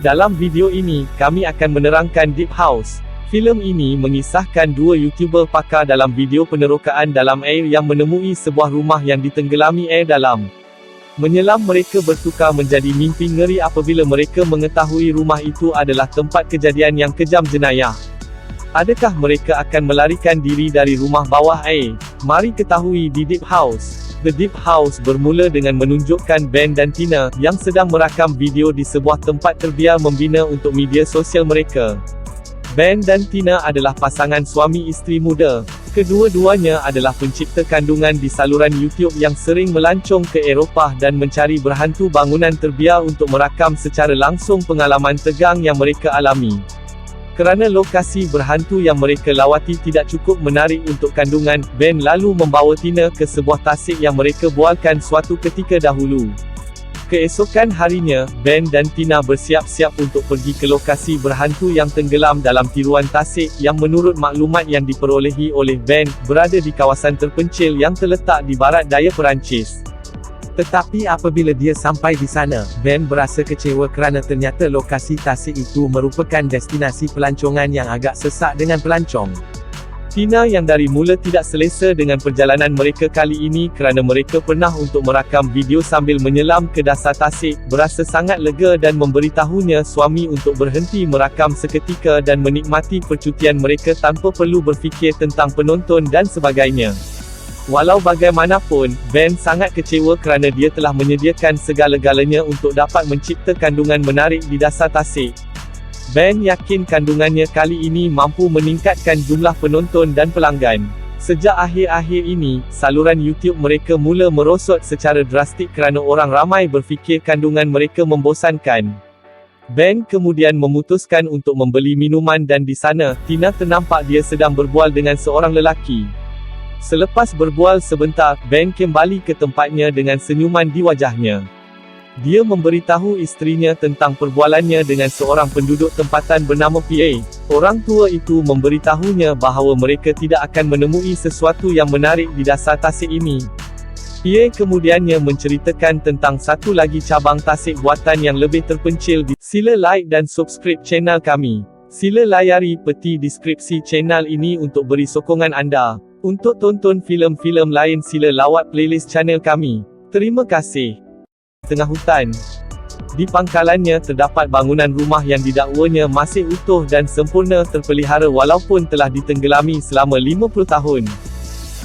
Dalam video ini, kami akan menerangkan Deep House. Filem ini mengisahkan dua YouTuber pakar dalam video penerokaan dalam air yang menemui sebuah rumah yang ditenggelami air dalam. Menyelam mereka bertukar menjadi mimpi ngeri apabila mereka mengetahui rumah itu adalah tempat kejadian yang kejam jenayah. Adakah mereka akan melarikan diri dari rumah bawah air? Mari ketahui di Deep House. The Deep House bermula dengan menunjukkan Ben dan Tina, yang sedang merakam video di sebuah tempat terbiar membina untuk media sosial mereka. Ben dan Tina adalah pasangan suami isteri muda. Kedua-duanya adalah pencipta kandungan di saluran YouTube yang sering melancong ke Eropah dan mencari berhantu bangunan terbiar untuk merakam secara langsung pengalaman tegang yang mereka alami. Kerana lokasi berhantu yang mereka lawati tidak cukup menarik untuk kandungan, Ben lalu membawa Tina ke sebuah tasik yang mereka bualkan suatu ketika dahulu. Keesokan harinya, Ben dan Tina bersiap-siap untuk pergi ke lokasi berhantu yang tenggelam dalam tiruan tasik, yang menurut maklumat yang diperolehi oleh Ben, berada di kawasan terpencil yang terletak di barat daya Perancis. Tetapi apabila dia sampai di sana, Ben berasa kecewa kerana ternyata lokasi tasik itu merupakan destinasi pelancongan yang agak sesak dengan pelancong. Tina yang dari mula tidak selesa dengan perjalanan mereka kali ini kerana mereka pernah untuk merakam video sambil menyelam ke dasar tasik, berasa sangat lega dan memberitahunya suami untuk berhenti merakam seketika dan menikmati percutian mereka tanpa perlu berfikir tentang penonton dan sebagainya. Walau bagaimanapun, Ben sangat kecewa kerana dia telah menyediakan segala-galanya untuk dapat mencipta kandungan menarik di dasar tasik. Ben yakin kandungannya kali ini mampu meningkatkan jumlah penonton dan pelanggan. Sejak akhir-akhir ini, saluran YouTube mereka mula merosot secara drastik kerana orang ramai berfikir kandungan mereka membosankan. Ben kemudian memutuskan untuk membeli minuman dan di sana, Tina ternampak dia sedang berbual dengan seorang lelaki. Selepas berbual sebentar, Ben kembali ke tempatnya dengan senyuman di wajahnya. Dia memberitahu isterinya tentang perbualannya dengan seorang penduduk tempatan bernama PA. Orang tua itu memberitahunya bahawa mereka tidak akan menemui sesuatu yang menarik di dasar tasik ini. PA kemudiannya menceritakan tentang satu lagi cabang tasik buatan yang lebih terpencil di. Sila like dan subscribe channel kami. Sila layari peti deskripsi channel ini untuk beri sokongan anda. Untuk tonton filem-filem lain sila lawat playlist channel kami. Terima kasih. Tengah hutan. Di pangkalannya terdapat bangunan rumah yang didakwanya masih utuh dan sempurna terpelihara walaupun telah ditenggelami selama 50 tahun.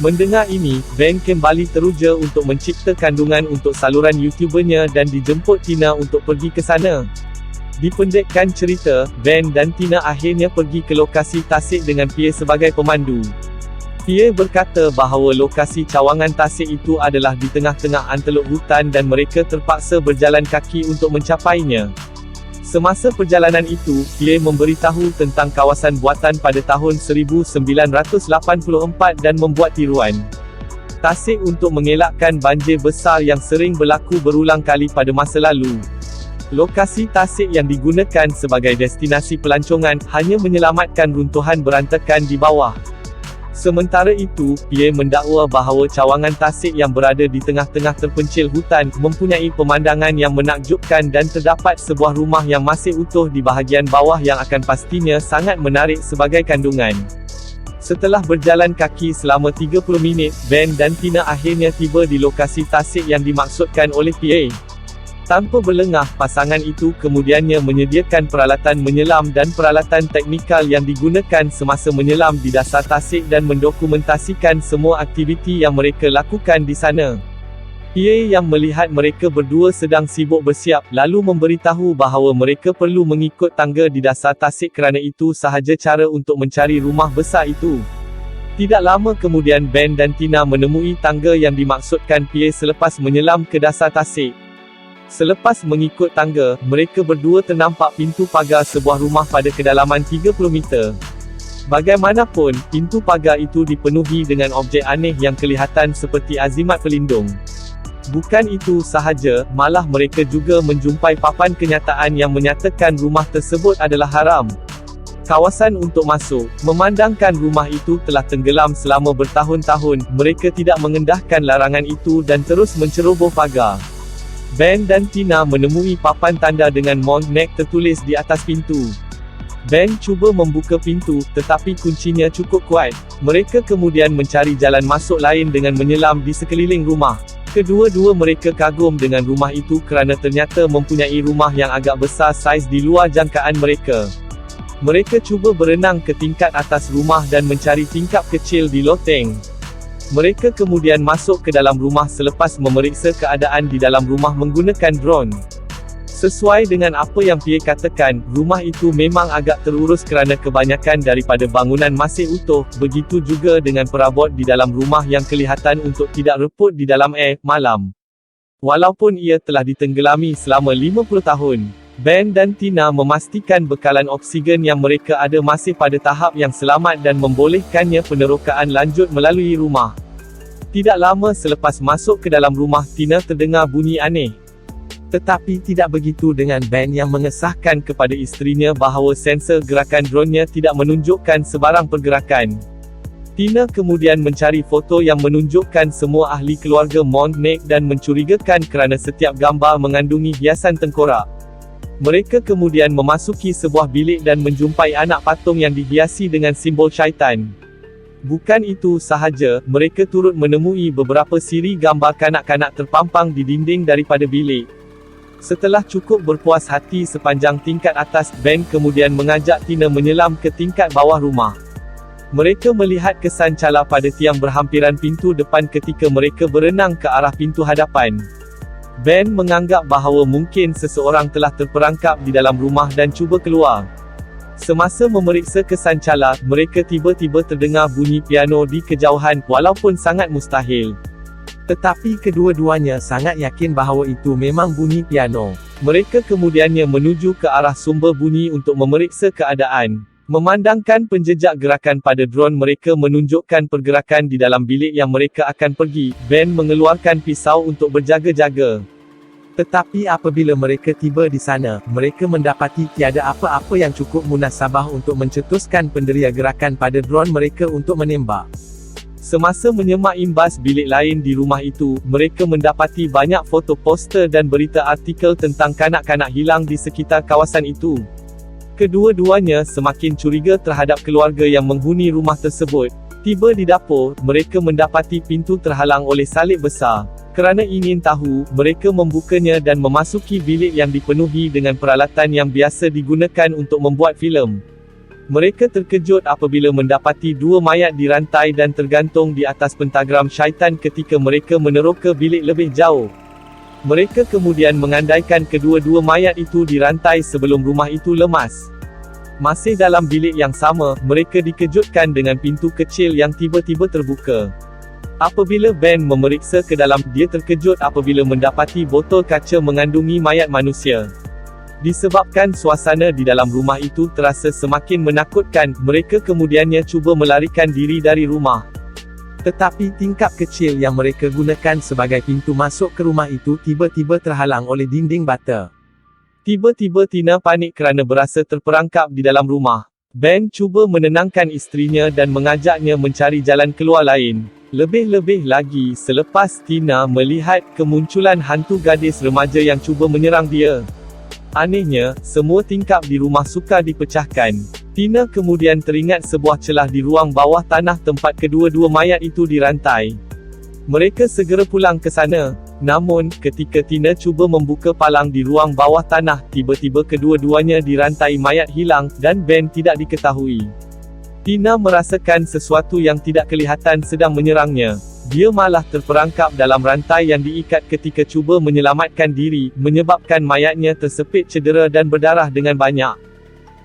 Mendengar ini, Ben kembali teruja untuk mencipta kandungan untuk saluran YouTubernya dan dijemput Tina untuk pergi ke sana. Dipendekkan cerita, Ben dan Tina akhirnya pergi ke lokasi tasik dengan Pierre sebagai pemandu. Pierre berkata bahawa lokasi cawangan tasik itu adalah di tengah-tengah anteluk hutan dan mereka terpaksa berjalan kaki untuk mencapainya. Semasa perjalanan itu, Pierre memberitahu tentang kawasan buatan pada tahun 1984 dan membuat tiruan tasik untuk mengelakkan banjir besar yang sering berlaku berulang kali pada masa lalu. Lokasi tasik yang digunakan sebagai destinasi pelancongan hanya menyelamatkan runtuhan berantakan di bawah. Sementara itu, Pierre mendakwa bahawa cawangan tasik yang berada di tengah-tengah terpencil hutan, mempunyai pemandangan yang menakjubkan dan terdapat sebuah rumah yang masih utuh di bahagian bawah yang akan pastinya sangat menarik sebagai kandungan. Setelah berjalan kaki selama 30 minit, Ben dan Tina akhirnya tiba di lokasi tasik yang dimaksudkan oleh Pierre. Tanpa berlengah, pasangan itu kemudiannya menyediakan peralatan menyelam dan peralatan teknikal yang digunakan semasa menyelam di dasar tasik dan mendokumentasikan semua aktiviti yang mereka lakukan di sana. Pierre yang melihat mereka berdua sedang sibuk bersiap, lalu memberitahu bahawa mereka perlu mengikut tangga di dasar tasik kerana itu sahaja cara untuk mencari rumah besar itu. Tidak lama kemudian Ben dan Tina menemui tangga yang dimaksudkan Pierre selepas menyelam ke dasar tasik. Selepas mengikut tangga, mereka berdua ternampak pintu pagar sebuah rumah pada kedalaman 30 meter. Bagaimanapun, pintu pagar itu dipenuhi dengan objek aneh yang kelihatan seperti azimat pelindung. Bukan itu sahaja, malah mereka juga menjumpai papan kenyataan yang menyatakan rumah tersebut adalah haram. Kawasan untuk masuk, memandangkan rumah itu telah tenggelam selama bertahun-tahun, mereka tidak mengendahkan larangan itu dan terus menceroboh pagar. Ben dan Tina menemui papan tanda dengan Monk tertulis di atas pintu. Ben cuba membuka pintu, tetapi kuncinya cukup kuat. Mereka kemudian mencari jalan masuk lain dengan menyelam di sekeliling rumah. Kedua-dua mereka kagum dengan rumah itu kerana ternyata mempunyai rumah yang agak besar saiz di luar jangkaan mereka. Mereka cuba berenang ke tingkat atas rumah dan mencari tingkap kecil di loteng. Mereka kemudian masuk ke dalam rumah selepas memeriksa keadaan di dalam rumah menggunakan drone. Sesuai dengan apa yang Pierre katakan, rumah itu memang agak terurus kerana kebanyakan daripada bangunan masih utuh, begitu juga dengan perabot di dalam rumah yang kelihatan untuk tidak reput di dalam air malam. Walaupun ia telah ditenggelami selama 50 tahun, Ben dan Tina memastikan bekalan oksigen yang mereka ada masih pada tahap yang selamat dan membolehkannya penerokaan lanjut melalui rumah. Tidak lama selepas masuk ke dalam rumah, Tina terdengar bunyi aneh. Tetapi tidak begitu dengan Ben yang mengesahkan kepada isterinya bahawa sensor gerakan drone-nya tidak menunjukkan sebarang pergerakan. Tina kemudian mencari foto yang menunjukkan semua ahli keluarga Monk dan mencurigakan kerana setiap gambar mengandungi hiasan tengkorak. Mereka kemudian memasuki sebuah bilik dan menjumpai anak patung yang dihiasi dengan simbol syaitan. Bukan itu sahaja, mereka turut menemui beberapa siri gambar kanak-kanak terpampang di dinding daripada bilik. Setelah cukup berpuas hati sepanjang tingkat atas, Ben kemudian mengajak Tina menyelam ke tingkat bawah rumah. Mereka melihat kesan cala pada tiang berhampiran pintu depan ketika mereka berenang ke arah pintu hadapan. Ben menganggap bahawa mungkin seseorang telah terperangkap di dalam rumah dan cuba keluar. Semasa memeriksa kesan cala, mereka tiba-tiba terdengar bunyi piano di kejauhan, walaupun sangat mustahil. Tetapi kedua-duanya sangat yakin bahawa itu memang bunyi piano. Mereka kemudiannya menuju ke arah sumber bunyi untuk memeriksa keadaan. Memandangkan penjejak gerakan pada drone mereka menunjukkan pergerakan di dalam bilik yang mereka akan pergi, Ben mengeluarkan pisau untuk berjaga-jaga. Tetapi apabila mereka tiba di sana, mereka mendapati tiada apa-apa yang cukup munasabah untuk mencetuskan penderia gerakan pada drone mereka untuk menembak. Semasa menyemak imbas bilik lain di rumah itu, mereka mendapati banyak foto poster dan berita artikel tentang kanak-kanak hilang di sekitar kawasan itu. Kedua-duanya semakin curiga terhadap keluarga yang menghuni rumah tersebut. Tiba di dapur, mereka mendapati pintu terhalang oleh salib besar. Kerana ingin tahu, mereka membukanya dan memasuki bilik yang dipenuhi dengan peralatan yang biasa digunakan untuk membuat filem. Mereka terkejut apabila mendapati dua mayat dirantai dan tergantung di atas pentagram syaitan ketika mereka meneroka bilik lebih jauh. Mereka kemudian mengandaikan kedua-dua mayat itu dirantai sebelum rumah itu lemas. Masih dalam bilik yang sama, mereka dikejutkan dengan pintu kecil yang tiba-tiba terbuka. Apabila Ben memeriksa ke dalam, dia terkejut apabila mendapati botol kaca mengandungi mayat manusia. Disebabkan suasana di dalam rumah itu terasa semakin menakutkan, mereka kemudiannya cuba melarikan diri dari rumah. Tetapi tingkap kecil yang mereka gunakan sebagai pintu masuk ke rumah itu tiba-tiba terhalang oleh dinding bata. Tiba-tiba Tina panik kerana berasa terperangkap di dalam rumah. Ben cuba menenangkan isterinya dan mengajaknya mencari jalan keluar lain. Lebih-lebih lagi selepas Tina melihat kemunculan hantu gadis remaja yang cuba menyerang dia. Anehnya, semua tingkap di rumah sukar dipecahkan. Tina kemudian teringat sebuah celah di ruang bawah tanah tempat kedua-dua mayat itu dirantai. Mereka segera pulang ke sana. Namun, ketika Tina cuba membuka palang di ruang bawah tanah, tiba-tiba kedua-duanya dirantai mayat hilang, dan Ben tidak diketahui. Tina merasakan sesuatu yang tidak kelihatan sedang menyerangnya. Dia malah terperangkap dalam rantai yang diikat ketika cuba menyelamatkan diri, menyebabkan mayatnya tersepit cedera dan berdarah dengan banyak.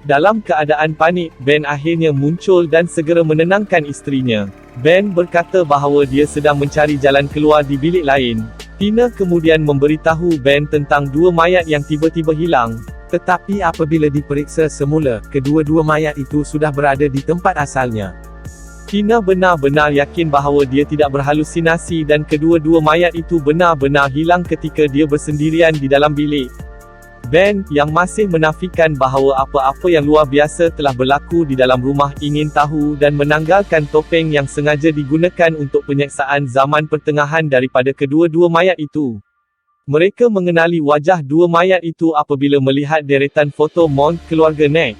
Dalam keadaan panik, Ben akhirnya muncul dan segera menenangkan isterinya. Ben berkata bahawa dia sedang mencari jalan keluar di bilik lain. Tina kemudian memberitahu Ben tentang dua mayat yang tiba-tiba hilang. Tetapi apabila diperiksa semula, kedua-dua mayat itu sudah berada di tempat asalnya. Tina benar-benar yakin bahawa dia tidak berhalusinasi dan kedua-dua mayat itu benar-benar hilang ketika dia bersendirian di dalam bilik. Ben, yang masih menafikan bahawa apa-apa yang luar biasa telah berlaku di dalam rumah, ingin tahu dan menanggalkan topeng yang sengaja digunakan untuk penyiksaan zaman pertengahan daripada kedua-dua mayat itu. Mereka mengenali wajah dua mayat itu apabila melihat deretan foto Mond keluarga Neck.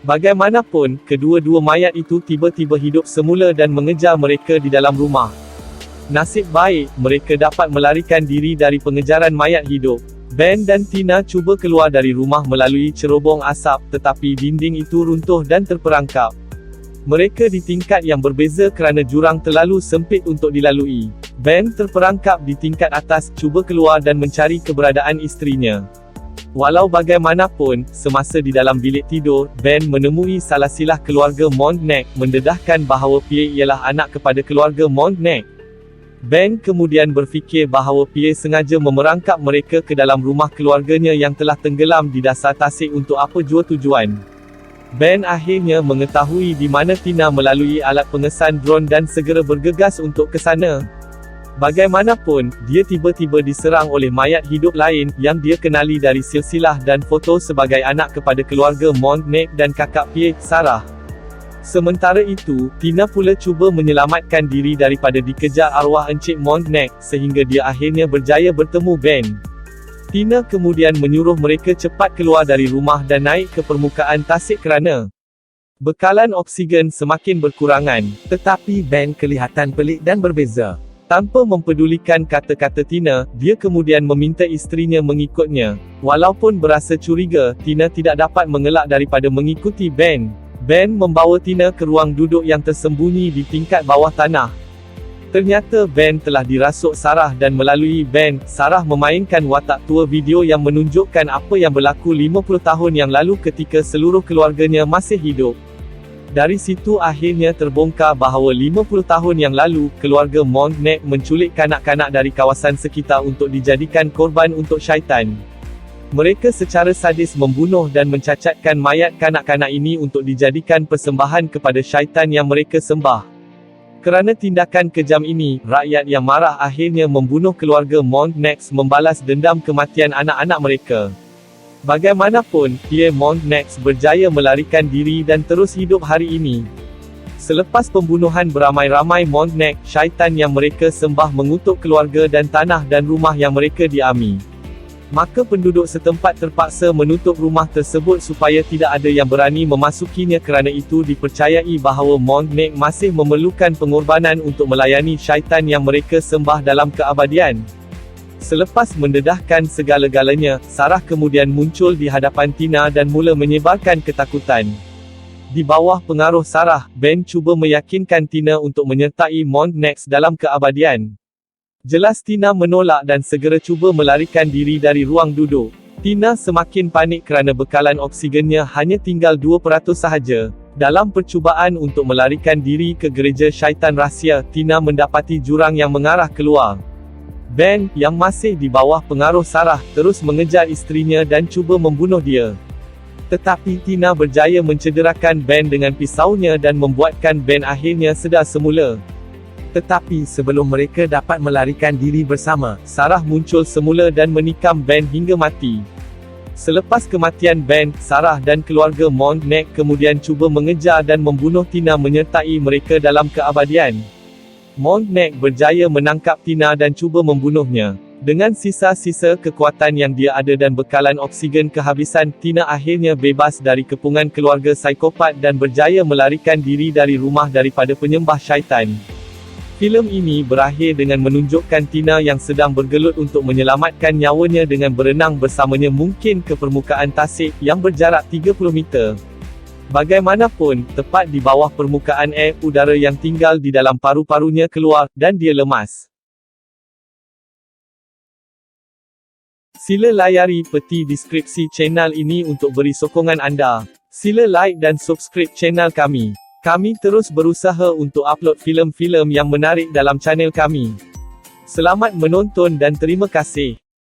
Bagaimanapun, kedua-dua mayat itu tiba-tiba hidup semula dan mengejar mereka di dalam rumah. Nasib baik, mereka dapat melarikan diri dari pengejaran mayat hidup. Ben dan Tina cuba keluar dari rumah melalui cerobong asap, tetapi dinding itu runtuh dan terperangkap. Mereka di tingkat yang berbeza kerana jurang terlalu sempit untuk dilalui. Ben terperangkap di tingkat atas, cuba keluar dan mencari keberadaan isterinya. Walau bagaimanapun, semasa di dalam bilik tidur, Ben menemui salah silah keluarga Mond Neck, mendedahkan bahawa Pierre ialah anak kepada keluarga Mond Neck. Ben kemudian berfikir bahawa Pierre sengaja memerangkap mereka ke dalam rumah keluarganya yang telah tenggelam di dasar tasik untuk apa jua tujuan. Ben akhirnya mengetahui di mana Tina melalui alat pengesan drone dan segera bergegas untuk ke sana. Bagaimanapun, dia tiba-tiba diserang oleh mayat hidup lain, yang dia kenali dari silsilah dan foto sebagai anak kepada keluarga Mond Neck dan kakak Pierre, Sarah. Sementara itu, Tina pula cuba menyelamatkan diri daripada dikejar arwah Encik Mond Neck, sehingga dia akhirnya berjaya bertemu Ben. Tina kemudian menyuruh mereka cepat keluar dari rumah dan naik ke permukaan tasik kerana bekalan oksigen semakin berkurangan. Tetapi Ben kelihatan pelik dan berbeza. Tanpa mempedulikan kata-kata Tina, dia kemudian meminta isterinya mengikutnya. Walaupun berasa curiga, Tina tidak dapat mengelak daripada mengikuti Ben. Ben membawa Tina ke ruang duduk yang tersembunyi di tingkat bawah tanah. Ternyata Ben telah dirasuk Sarah dan melalui Ben, Sarah memainkan watak tua video yang menunjukkan apa yang berlaku 50 tahun yang lalu ketika seluruh keluarganya masih hidup. Dari situ akhirnya terbongkar bahawa 50 tahun yang lalu, keluarga Mond Neck menculik kanak-kanak dari kawasan sekitar untuk dijadikan korban untuk syaitan. Mereka secara sadis membunuh dan mencacatkan mayat kanak-kanak ini untuk dijadikan persembahan kepada syaitan yang mereka sembah. Kerana tindakan kejam ini, rakyat yang marah akhirnya membunuh keluarga Mond Neck membalas dendam kematian anak-anak mereka. Bagaimanapun, Pierre Mond Neck berjaya melarikan diri dan terus hidup hari ini. Selepas pembunuhan beramai-ramai Mond Neck, syaitan yang mereka sembah mengutuk keluarga dan tanah dan rumah yang mereka diami. Maka penduduk setempat terpaksa menutup rumah tersebut supaya tidak ada yang berani memasukinya kerana itu dipercayai bahawa Mond Neck masih memerlukan pengorbanan untuk melayani syaitan yang mereka sembah dalam keabadian. Selepas mendedahkan segala-galanya, Sarah kemudian muncul di hadapan Tina dan mula menyebarkan ketakutan. Di bawah pengaruh Sarah, Ben cuba meyakinkan Tina untuk menyertai Mond Neck dalam keabadian. Jelas Tina menolak dan segera cuba melarikan diri dari ruang duduk. Tina semakin panik kerana bekalan oksigennya hanya tinggal 2% sahaja. Dalam percubaan untuk melarikan diri ke gereja syaitan rahsia, Tina mendapati jurang yang mengarah keluar. Ben, yang masih di bawah pengaruh Sarah, terus mengejar isterinya dan cuba membunuh dia. Tetapi Tina berjaya mencederakan Ben dengan pisaunya dan membuatkan Ben akhirnya sedar semula. Tetapi sebelum mereka dapat melarikan diri bersama, Sarah muncul semula dan menikam Ben hingga mati. Selepas kematian Ben, Sarah dan keluarga Mond Neck kemudian cuba mengejar dan membunuh Tina menyertai mereka dalam keabadian. Mond Neck berjaya menangkap Tina dan cuba membunuhnya. Dengan sisa-sisa kekuatan yang dia ada dan bekalan oksigen kehabisan, Tina akhirnya bebas dari kepungan keluarga psikopat dan berjaya melarikan diri dari rumah daripada penyembah syaitan. Filem ini berakhir dengan menunjukkan Tina yang sedang bergelut untuk menyelamatkan nyawanya dengan berenang bersamanya mungkin ke permukaan tasik, yang berjarak 30 meter. Bagaimanapun, tepat di bawah permukaan air, udara yang tinggal di dalam paru-parunya keluar, dan dia lemas. Sila layari peti deskripsi channel ini untuk beri sokongan anda. Sila like dan subscribe channel kami. Kami terus berusaha untuk upload filem-filem yang menarik dalam channel kami. Selamat menonton dan terima kasih.